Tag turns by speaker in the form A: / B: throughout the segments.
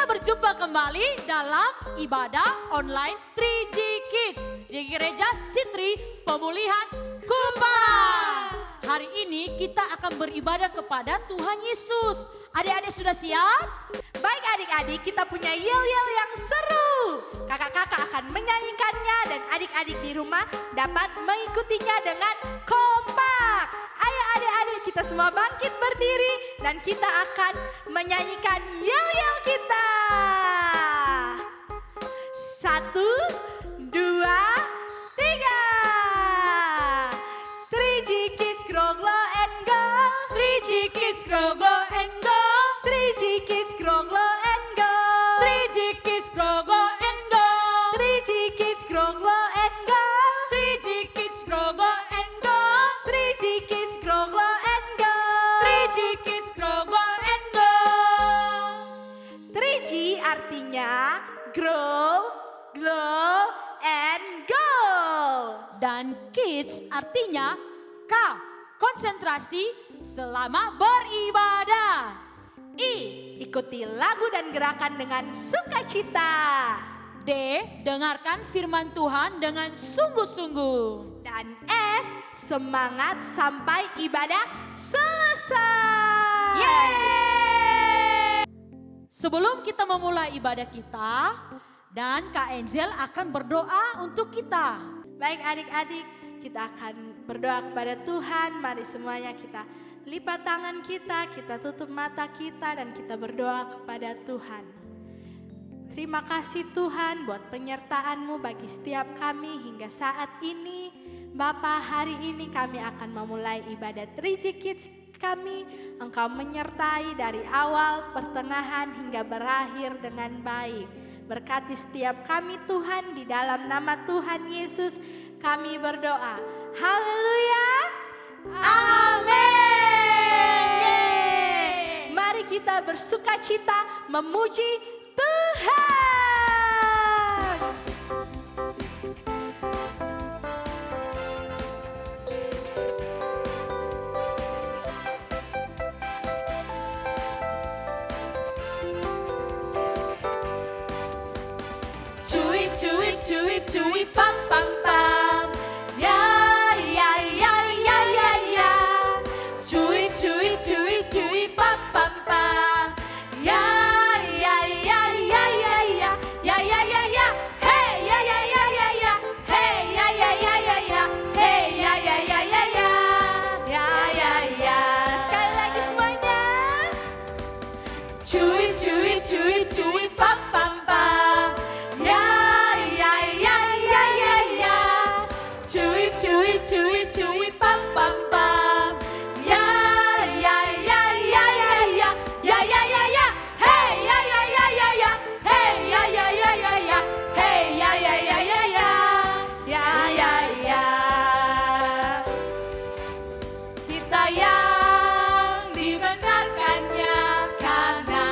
A: berjumpa kembali dalam ibadah online 3G Kids di Gereja Sitri Pemulihan Kupang. Hari ini kita akan beribadah kepada Tuhan Yesus. Adik-adik sudah siap?
B: Baik adik-adik, kita punya yel-yel yang seru. Kakak-kakak akan menyanyikannya dan adik-adik di rumah dapat mengikutinya dengan kompak. Ayo adik-adik, kita semua bangkit berdiri dan kita akan menyanyikan yel-yel kita. 1, 2, 3. 3G Kids grow, glow and go.
A: 3G Kids grow, glow and go.
B: 3G Kids grow, glow and go.
A: 3G Kids grow, glow and go.
B: 3G Kids grow, glow and go.
A: 3G Kids grow, glow and go.
B: 3G Kids grow, glow and go.
A: 3G Kids grow, glow and go.
B: 3G artinya grow, glow, and go.
A: Dan kids artinya K, konsentrasi selama beribadah.
B: I, ikuti lagu dan gerakan dengan sukacita.
A: D, dengarkan firman Tuhan dengan sungguh-sungguh.
B: Dan S, semangat sampai ibadah selesai.
A: Yeay! Sebelum kita memulai ibadah kita, dan Kak Angel akan berdoa untuk kita.
B: Baik adik-adik, kita akan berdoa kepada Tuhan. Mari semuanya kita lipat tangan kita tutup mata kita dan kita berdoa kepada Tuhan. Terima kasih Tuhan buat penyertaan-Mu bagi setiap kami hingga saat ini. Bapa, hari ini kami akan memulai ibadah 3G Kids kami. Engkau menyertai dari awal, pertengahan hingga berakhir dengan baik. Berkati setiap kami Tuhan, di dalam nama Tuhan Yesus kami berdoa. Haleluya.
A: Amin.
B: Mari kita bersukacita memuji Tuhan.
A: Cuip cuip pam pam pam. Ya ya ya ya ya ya. Cuip cuip cuip cuip pam pam pam. Ya ya ya ya ya ya. Ya ya ya ya. Hey ya ya ya ya ya. Hey ya ya ya ya ya. Hey ya ya ya ya ya. Ya ya ya.
B: Sekali lagi semuanya.
A: Cuip cuip cuip cuip pam pam pam. Ya cuip cuip pam pam pam. Ya ya ya ya ya ya. Ya ya ya ya. Hey ya ya ya ya ya. Hey ya ya ya ya ya. Hey ya ya ya ya ya. Ya ya ya. Kita yang dibenarkannya karena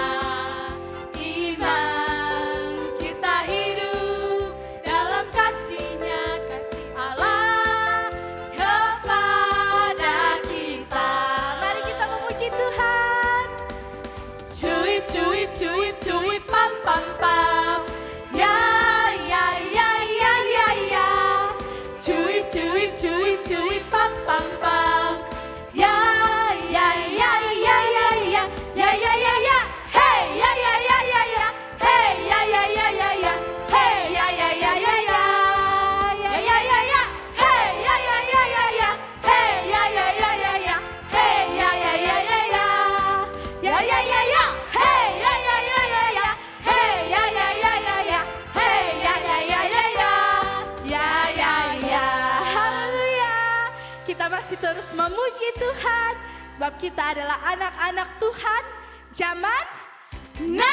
A: iman, kita hidup dalam kasih-Nya, kasih Allah kepada kita.
B: Mari kita memuji Tuhan.
A: Cuip cuip cuip cuip pam pam pam. Ya ya ya ya ya ya. Cuip cuip cuip cuip pam pam pam. Ya ya ya ya ya ya. Ya ya ya ya. Hey ya ya ya ya ya. Hey ya ya ya ya ya. Hey ya ya ya ya ya. Ya ya ya ya. Hey ya ya ya ya ya. Hey ya ya ya ya ya. Hey ya ya ya ya ya. Ya ya ya ya. Hey ya ya ya ya ya. Hey ya ya ya ya ya. Hey ya ya ya ya ya. Ya ya ya.
B: Haleluya. Kita masih terus memuji Tuhan sebab kita adalah anak-anak Tuhan zaman now.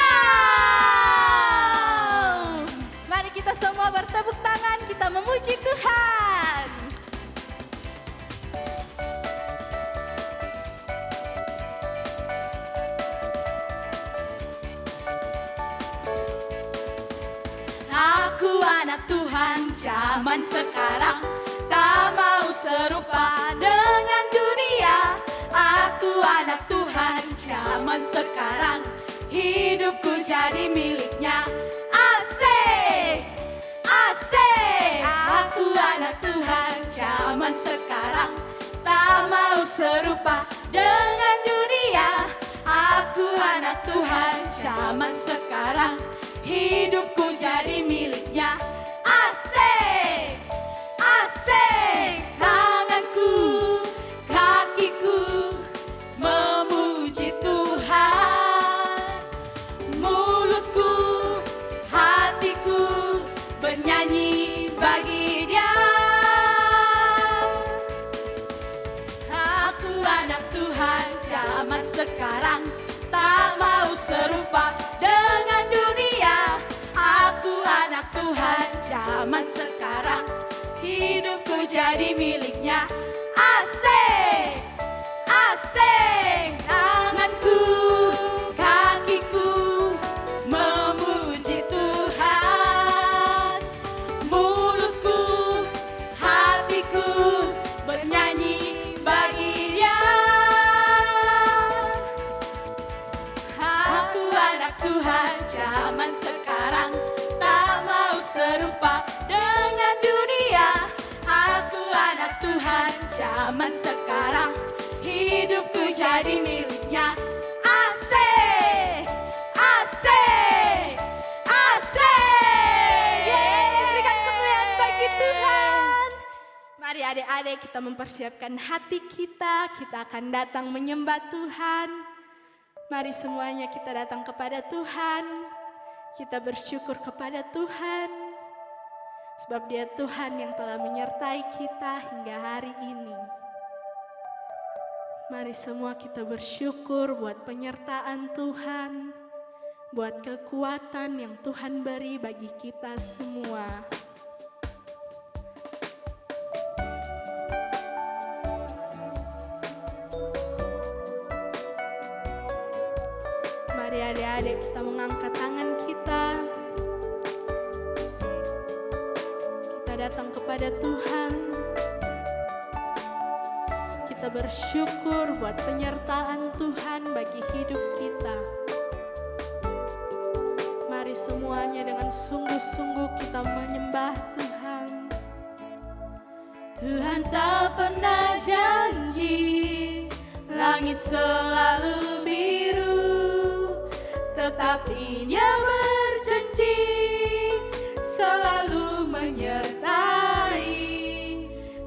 B: Mari kita semua bertepuk tangan, kita memuji Tuhan.
A: Aku anak Tuhan zaman sekarang, tak mau serupa dengan dunia. Aku anak Tuhan zaman sekarang, hidupku jadi miliknya. Asik, asik. Aku anak Tuhan zaman sekarang, tak mau serupa dengan dunia. Aku anak Tuhan zaman sekarang, hidupku jadi miliknya. Asik, asik. Tanganku, kakiku memuji Tuhan. Mulutku, hatiku bernyanyi bagi Dia. Aku anak Tuhan zaman sekarang, tak mau serupa dengan dunia. Aku anak Tuhan zaman sekarang, hidupku jadi miliknya. Asik, asik. Tanganku, kakiku memuji Tuhan. Mulutku, hatiku bernyanyi bagi Dia. Aku anak Tuhan zaman sekarang, tak mau serupa dengan dunia. Aku anak Tuhan zaman sekarang, hidupku jadi miliknya. Asik, asik, asik.
B: Berikan kemuliaan bagi Tuhan. Mari adik-adik kita mempersiapkan hati kita akan datang menyembah Tuhan. Mari semuanya kita datang kepada Tuhan, kita bersyukur kepada Tuhan, sebab Dia Tuhan yang telah menyertai kita hingga hari ini. Mari semua kita bersyukur buat penyertaan Tuhan, buat kekuatan yang Tuhan beri bagi kita semua. Mari adik-adik kita mengangkat tangan kita. Kita datang kepada Tuhan. Kita bersyukur buat penyertaan Tuhan bagi hidup kita. Mari semuanya dengan sungguh-sungguh kita menyembah Tuhan.
A: Tuhan tak pernah janji langit selalu biru, tetapi Dia berjanji selalu menyertai.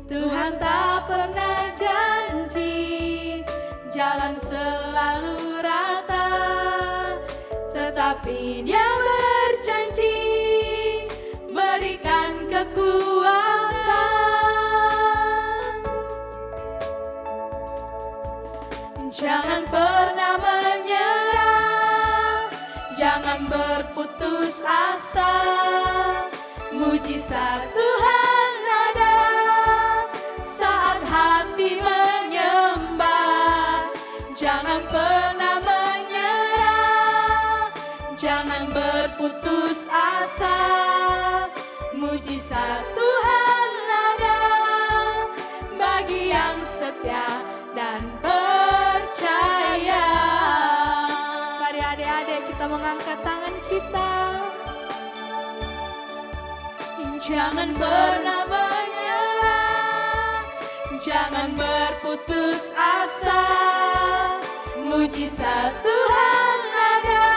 A: Tuhan tak pernah janji jalan selalu rata, tetapi Dia berjanji berikan kekuatan. Jangan pernah menyerah, jangan berputus asa. Mujizat Tuhan ada saat hati menyembah. Jangan pernah menyerah, jangan berputus asa. Mujizat Tuhan ada bagi yang setia dan percaya.
B: Mari adik-adik kita mengangkat tangan kita.
A: Jangan pernah menyerah, jangan berputus asa. Mujizat Tuhan ada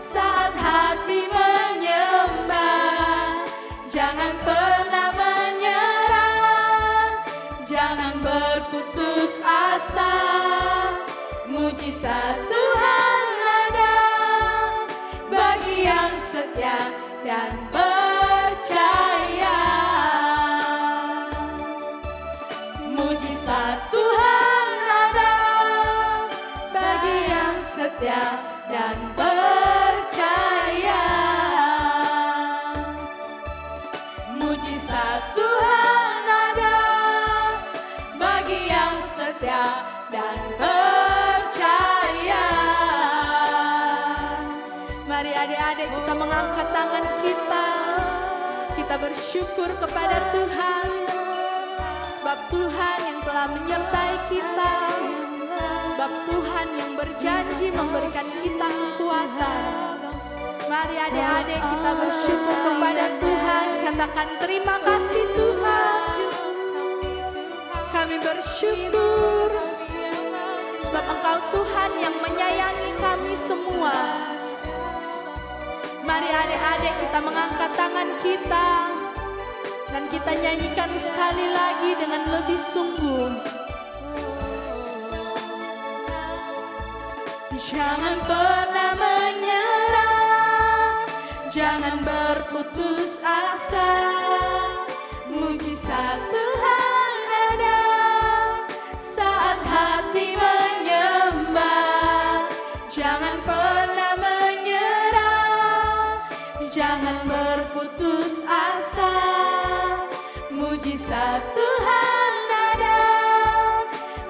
A: saat hati menyembah. Jangan pernah menyerah, jangan berputus asa. Mujizat Tuhan ada bagi yang setia dan percaya. Mujizat Tuhan ada bagi yang setia dan percaya. Mujizat Tuhan ada bagi yang setia dan percaya.
B: Mari adik-adik kita mengangkat tangan kita. Kita bersyukur kepada Tuhan, sebab Tuhan yang telah menyertai kita, sebab Tuhan yang berjanji memberikan kita adik-adik kita bersyukur kepada Tuhan. Katakan terima kasih Tuhan. Kami bersyukur sebab Engkau Tuhan yang menyayangi kami semua. Mari adik-adik kita mengangkat tangan kita dan kita nyanyikan sekali lagi dengan lebih sungguh.
A: Jangan pernah menyerah, jangan berputus asa. Mujizat Tuhan ada saat hati menyembah. Jangan pernah menyerah, jangan berputus asa. Mujizat Tuhan ada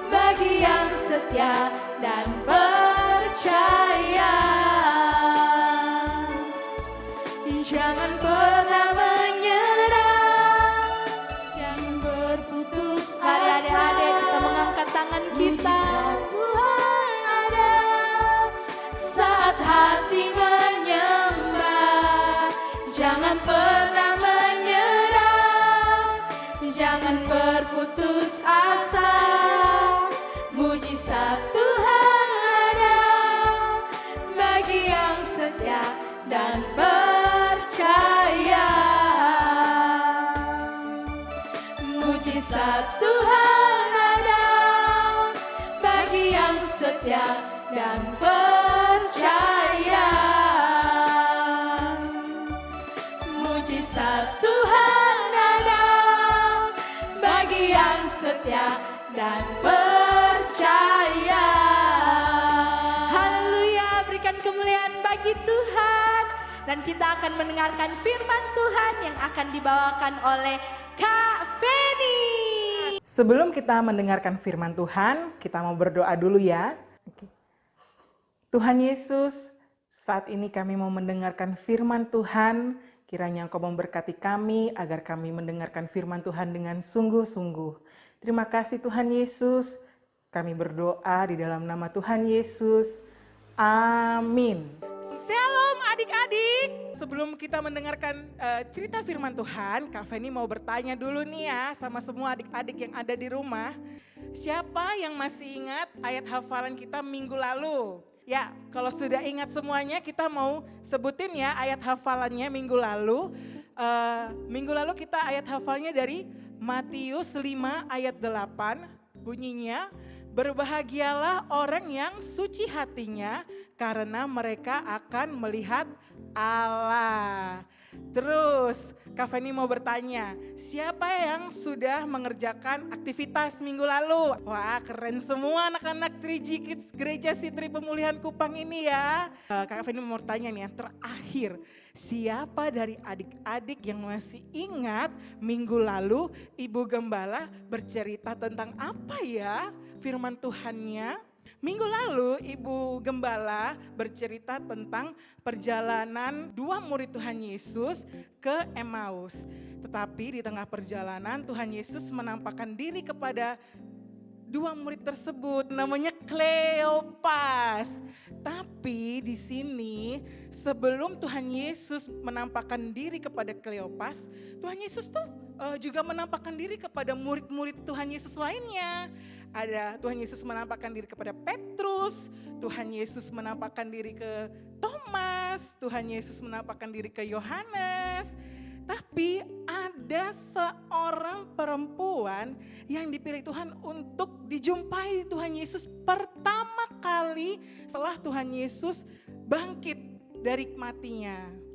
A: bagi yang setia dan percaya. Jangan pernah menyerah, jangan berputus asa.
B: Mari adik-adik kita mengangkat tangan kita.
A: Mujizat Tuhan ada saat hati menyembah. Jangan pernah menyerah, jangan berputus asa. Mujizat Tuhan ada bagi yang setia dan percaya. Mujizat Tuhan ada bagi yang setia dan percaya. Mujizat Tuhan ada bagi yang setia dan percaya.
B: Haleluya, berikan kemuliaan bagi Tuhan. Dan kita akan mendengarkan firman Tuhan yang akan dibawakan oleh Kak Feni.
C: Sebelum kita mendengarkan firman Tuhan, kita mau berdoa dulu ya. Oke. Tuhan Yesus, saat ini kami mau mendengarkan firman Tuhan. Kiranya Engkau memberkati kami agar kami mendengarkan firman Tuhan dengan sungguh-sungguh. Terima kasih Tuhan Yesus. Kami berdoa di dalam nama Tuhan Yesus. Amin. Shalom adik-adik. Sebelum kita mendengarkan cerita firman Tuhan, Kak Feni mau bertanya dulu nih ya sama semua adik-adik yang ada di rumah. Siapa yang masih ingat ayat hafalan kita minggu lalu? Ya, kalau sudah ingat semuanya kita mau sebutin ya ayat hafalannya minggu lalu. Minggu lalu kita ayat hafalnya dari Matius 5 ayat 8, bunyinya, berbahagialah orang yang suci hatinya karena mereka akan melihat Allah. Terus Kak Feni mau bertanya, siapa yang sudah mengerjakan aktivitas minggu lalu? Wah, keren semua anak-anak 3G Kids Gereja Sitri Pemulihan Kupang ini ya. Kak Feni mau bertanya nih yang terakhir, siapa dari adik-adik yang masih ingat minggu lalu Ibu Gembala bercerita tentang apa ya firman Tuhannya? Minggu lalu Ibu Gembala bercerita tentang perjalanan dua murid Tuhan Yesus ke Emmaus. Tetapi di tengah perjalanan Tuhan Yesus menampakkan diri kepada dua murid tersebut, namanya Kleopas. Tapi di sini sebelum Tuhan Yesus menampakkan diri kepada Kleopas, Tuhan Yesus tuh juga menampakkan diri kepada murid-murid Tuhan Yesus lainnya. Ada Tuhan Yesus menampakkan diri kepada Petrus, Tuhan Yesus menampakkan diri ke Thomas, Tuhan Yesus menampakkan diri ke Yohanes. Tapi ada seorang perempuan yang dipilih Tuhan untuk dijumpai Tuhan Yesus pertama kali setelah Tuhan Yesus bangkit dari matinya.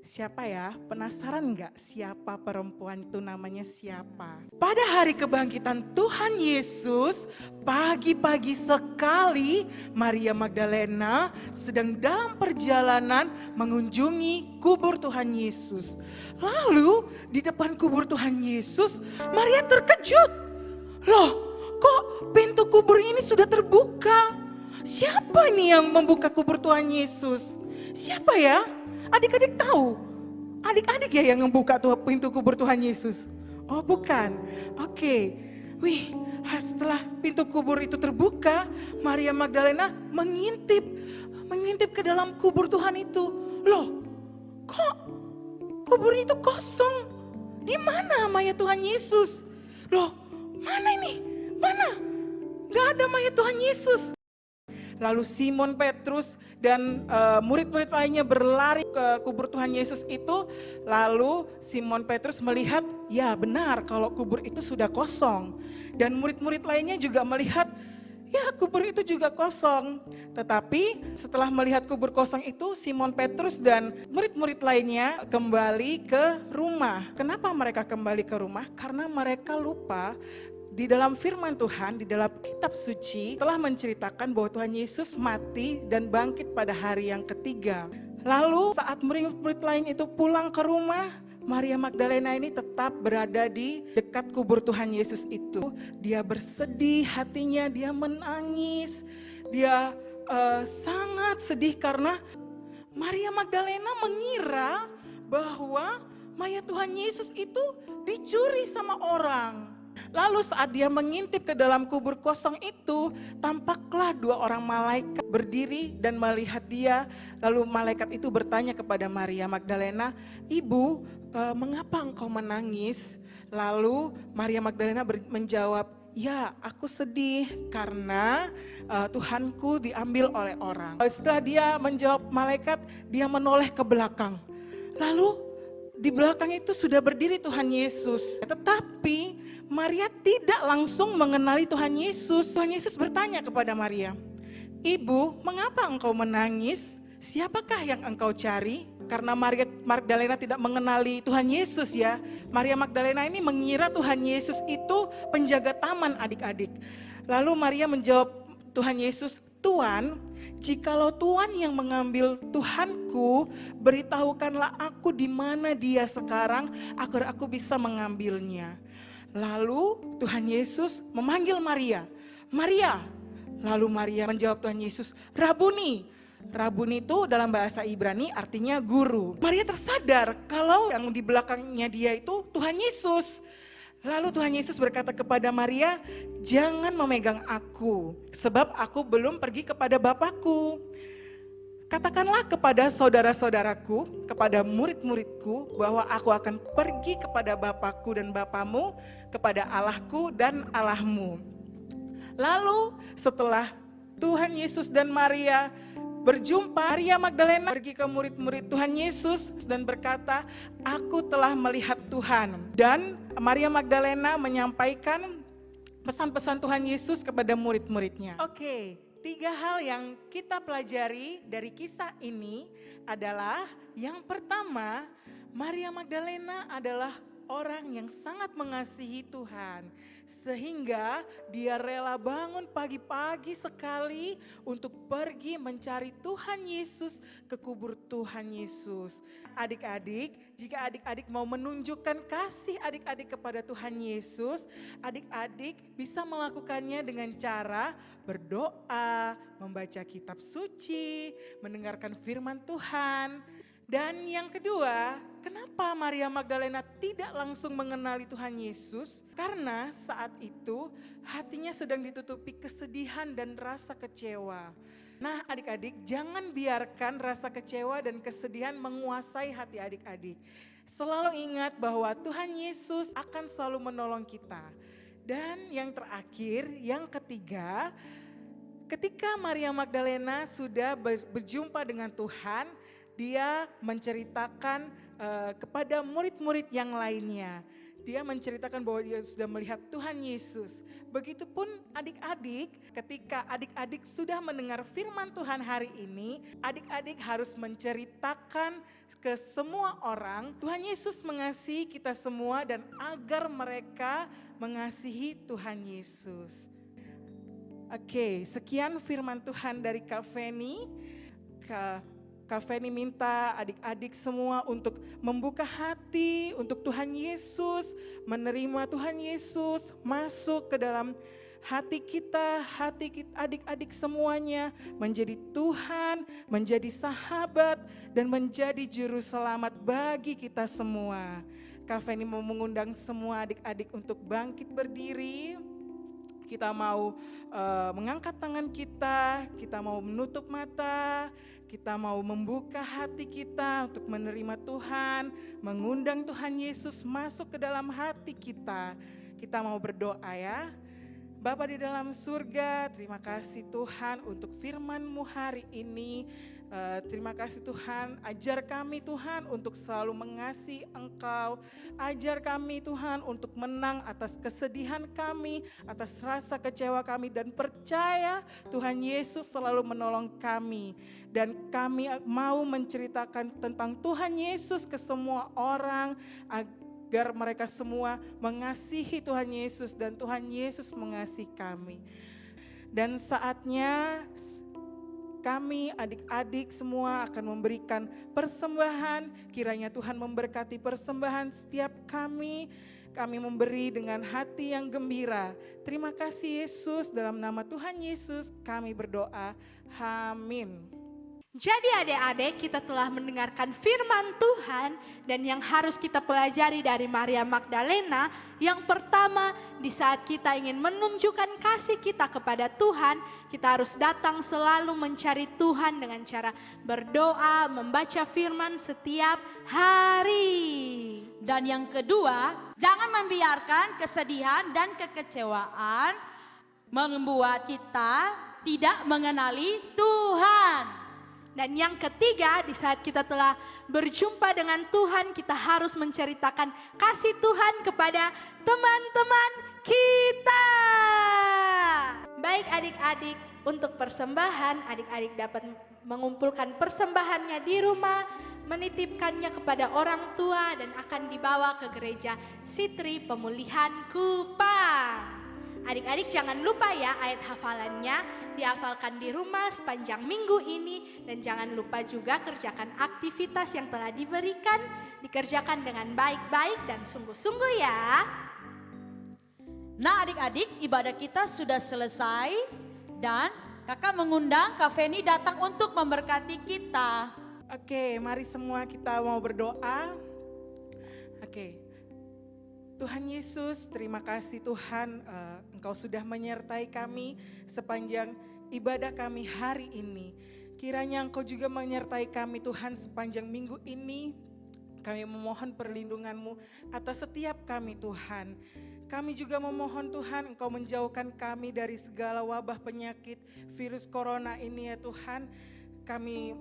C: Siapa ya? Penasaran gak siapa perempuan itu, namanya siapa? Pada hari kebangkitan Tuhan Yesus, pagi-pagi sekali Maria Magdalena sedang dalam perjalanan mengunjungi kubur Tuhan Yesus. Lalu di depan kubur Tuhan Yesus, Maria terkejut. Loh, kok pintu kubur ini sudah terbuka? Siapa nih yang membuka kubur Tuhan Yesus? Siapa ya? Adik-adik tahu? Adik-adik ya yang membuka pintu kubur Tuhan Yesus? Oh bukan, oke. Wih, setelah pintu kubur itu terbuka, Maria Magdalena mengintip ke dalam kubur Tuhan itu. Loh, kok kubur itu kosong? Di mana mayat Tuhan Yesus? Loh, mana ini? Mana? Gak ada mayat Tuhan Yesus. Lalu Simon Petrus dan murid-murid lainnya berlari ke kubur Tuhan Yesus itu. Lalu Simon Petrus melihat, ya benar kalau kubur itu sudah kosong. Dan murid-murid lainnya juga melihat, ya kubur itu juga kosong. Tetapi setelah melihat kubur kosong itu, Simon Petrus dan murid-murid lainnya kembali ke rumah. Kenapa mereka kembali ke rumah? Karena mereka lupa di dalam firman Tuhan, di dalam kitab suci telah menceritakan bahwa Tuhan Yesus mati dan bangkit pada hari yang ketiga. Lalu saat murid-murid lain itu pulang ke rumah, Maria Magdalena ini tetap berada di dekat kubur Tuhan Yesus itu. Dia bersedih hatinya, dia menangis, dia sangat sedih karena Maria Magdalena mengira bahwa mayat Tuhan Yesus itu dicuri sama orang. Lalu saat dia mengintip ke dalam kubur kosong itu, tampaklah 2 orang malaikat berdiri dan melihat dia. Lalu malaikat itu bertanya kepada Maria Magdalena, "Ibu, mengapa engkau menangis?" Lalu Maria Magdalena menjawab, "Ya, aku sedih karena Tuhanku diambil oleh orang." Setelah dia menjawab malaikat, dia menoleh ke belakang. Lalu di belakang itu sudah berdiri Tuhan Yesus. Tetapi Maria tidak langsung mengenali Tuhan Yesus. Tuhan Yesus bertanya kepada Maria, "Ibu, mengapa engkau menangis? Siapakah yang engkau cari?" Karena Maria Magdalena tidak mengenali Tuhan Yesus ya. Maria Magdalena ini mengira Tuhan Yesus itu penjaga taman adik-adik. Lalu Maria menjawab Tuhan Yesus, "Tuhan, jikalau Tuhan yang mengambil Tuhanku, beritahukanlah aku di mana dia sekarang agar aku bisa mengambilnya." Lalu Tuhan Yesus memanggil Maria, "Maria." Lalu Maria menjawab Tuhan Yesus, "Rabuni." Rabuni itu dalam bahasa Ibrani artinya guru. Maria tersadar kalau yang di belakangnya dia itu Tuhan Yesus. Lalu Tuhan Yesus berkata kepada Maria, "Jangan memegang aku, sebab aku belum pergi kepada Bapakku. Katakanlah kepada saudara-saudaraku, kepada murid-muridku, bahwa aku akan pergi kepada Bapakku dan Bapamu, kepada Allahku dan Allahmu." Lalu setelah Tuhan Yesus dan Maria berjumpa, Maria Magdalena pergi ke murid-murid Tuhan Yesus dan berkata, "Aku telah melihat Tuhan." Dan Maria Magdalena menyampaikan pesan-pesan Tuhan Yesus kepada murid-muridnya. Oke, 3 hal yang kita pelajari dari kisah ini adalah yang pertama, Maria Magdalena adalah orang yang sangat mengasihi Tuhan. Sehingga dia rela bangun pagi-pagi sekali untuk pergi mencari Tuhan Yesus ke kubur Tuhan Yesus. Adik-adik, jika adik-adik mau menunjukkan kasih adik-adik kepada Tuhan Yesus, adik-adik bisa melakukannya dengan cara berdoa, membaca kitab suci, mendengarkan firman Tuhan. Dan yang kedua, kenapa Maria Magdalena tidak langsung mengenali Tuhan Yesus? Karena saat itu hatinya sedang ditutupi kesedihan dan rasa kecewa. Nah adik-adik, jangan biarkan rasa kecewa dan kesedihan menguasai hati adik-adik. Selalu ingat bahwa Tuhan Yesus akan selalu menolong kita. Dan yang terakhir, yang ketiga, ketika Maria Magdalena sudah berjumpa dengan Tuhan, dia menceritakan kepada murid-murid yang lainnya. Dia menceritakan bahwa dia sudah melihat Tuhan Yesus. Begitupun adik-adik, ketika adik-adik sudah mendengar firman Tuhan hari ini, adik-adik harus menceritakan ke semua orang, Tuhan Yesus mengasihi kita semua dan agar mereka mengasihi Tuhan Yesus. Oke, sekian firman Tuhan dari Kak Feni. Kak Feni minta adik-adik semua untuk membuka hati untuk Tuhan Yesus, menerima Tuhan Yesus masuk ke dalam hati kita adik-adik semuanya, menjadi Tuhan, menjadi sahabat, dan menjadi juru selamat bagi kita semua. Kak Feni mau mengundang semua adik-adik untuk bangkit berdiri. Kita mau mengangkat tangan kita mau menutup mata, kita mau membuka hati kita untuk menerima Tuhan, mengundang Tuhan Yesus masuk ke dalam hati kita. Kita mau berdoa ya. Bapa di dalam surga, terima kasih Tuhan untuk firman-Mu hari ini. Terima kasih Tuhan, ajar kami Tuhan untuk selalu mengasihi Engkau. Ajar kami Tuhan untuk menang atas kesedihan kami, atas rasa kecewa kami, dan percaya Tuhan Yesus selalu menolong kami. Dan kami mau menceritakan tentang Tuhan Yesus ke semua orang, agar mereka semua mengasihi Tuhan Yesus dan Tuhan Yesus mengasihi kami. Dan saatnya kami adik-adik semua akan memberikan persembahan. Kiranya Tuhan memberkati persembahan setiap kami. Kami memberi dengan hati yang gembira. Terima kasih Yesus, dalam nama Tuhan Yesus kami berdoa. Amin.
B: Jadi adik-adik, kita telah mendengarkan firman Tuhan, dan yang harus kita pelajari dari Maria Magdalena, yang pertama, di saat kita ingin menunjukkan kasih kita kepada Tuhan, kita harus datang selalu mencari Tuhan dengan cara berdoa, membaca firman setiap hari.
A: Dan yang kedua, jangan membiarkan kesedihan dan kekecewaan membuat kita tidak mengenali Tuhan.
B: Dan yang ketiga, di saat kita telah berjumpa dengan Tuhan, kita harus menceritakan kasih Tuhan kepada teman-teman kita. Baik adik-adik, untuk persembahan, adik-adik dapat mengumpulkan persembahannya di rumah, menitipkannya kepada orang tua, dan akan dibawa ke gereja Sitri Pemulihan Kupang. Adik-adik jangan lupa ya, ayat hafalannya dihafalkan di rumah sepanjang minggu ini. Dan jangan lupa juga kerjakan aktivitas yang telah diberikan, dikerjakan dengan baik-baik dan sungguh-sungguh ya.
A: Nah adik-adik, ibadah kita sudah selesai dan kakak mengundang Kak Feni datang untuk memberkati kita.
C: Oke, mari semua kita mau berdoa. Oke. Tuhan Yesus, terima kasih Tuhan, Engkau sudah menyertai kami sepanjang ibadah kami hari ini. Kiranya Engkau juga menyertai kami Tuhan sepanjang minggu ini. Kami memohon perlindungan-Mu atas setiap kami Tuhan. Kami juga memohon Tuhan Engkau menjauhkan kami dari segala wabah penyakit virus corona ini ya Tuhan. Kami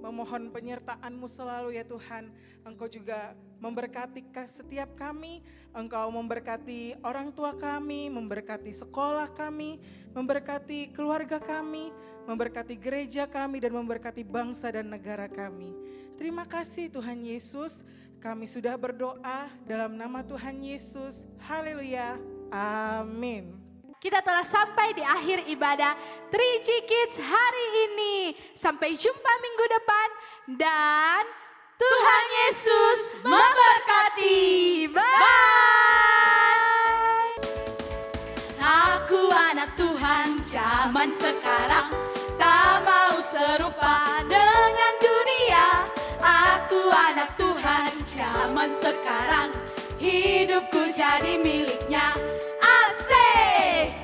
C: memohon penyertaan-Mu selalu ya Tuhan. Engkau juga memberkati setiap kami. Engkau memberkati orang tua kami, memberkati sekolah kami, memberkati keluarga kami, memberkati gereja kami, dan memberkati bangsa dan negara kami. Terima kasih Tuhan Yesus. Kami sudah berdoa dalam nama Tuhan Yesus. Haleluya. Amin.
B: Kita telah sampai di akhir ibadah 3G Kids hari ini. Sampai jumpa minggu depan dan Tuhan Yesus memberkati. Bye.
A: Aku anak Tuhan zaman sekarang, tak mau serupa dengan dunia. Aku anak Tuhan zaman sekarang, hidupku jadi miliknya. Asik,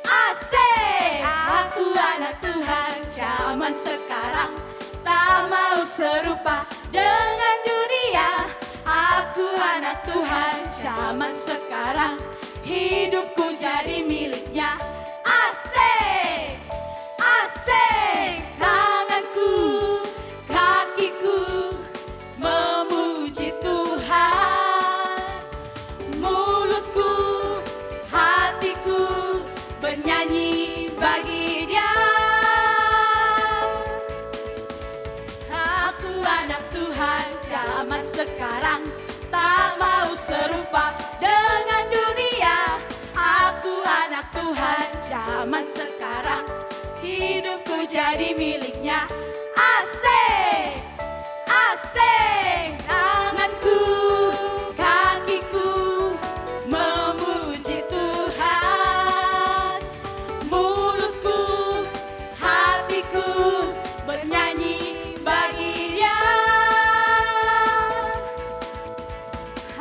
A: asik. Aku anak Tuhan zaman sekarang, tak mau serupa dengan dunia. Aku anak Tuhan zaman sekarang, hidupku jadi miliknya. Asik, asik. Tanganku, kakiku memuji Tuhan. Mulutku, hatiku bernyanyi bagi Dia. Aku anak Tuhan zaman sekarang, tak mau serupa dengan dunia. Aku anak Tuhan zaman sekarang, hidupku jadi miliknya. Asik, asik. Tanganku, kakiku memuji Tuhan. Mulutku, hatiku bernyanyi bagi Dia.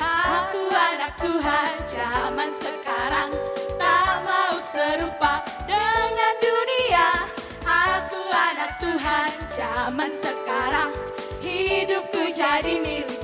A: Aku anak Tuhan zaman sekarang, tak mau serupa dengan dunia. Aku anak Tuhan zaman zaman sekarang. Hidupku jadi milik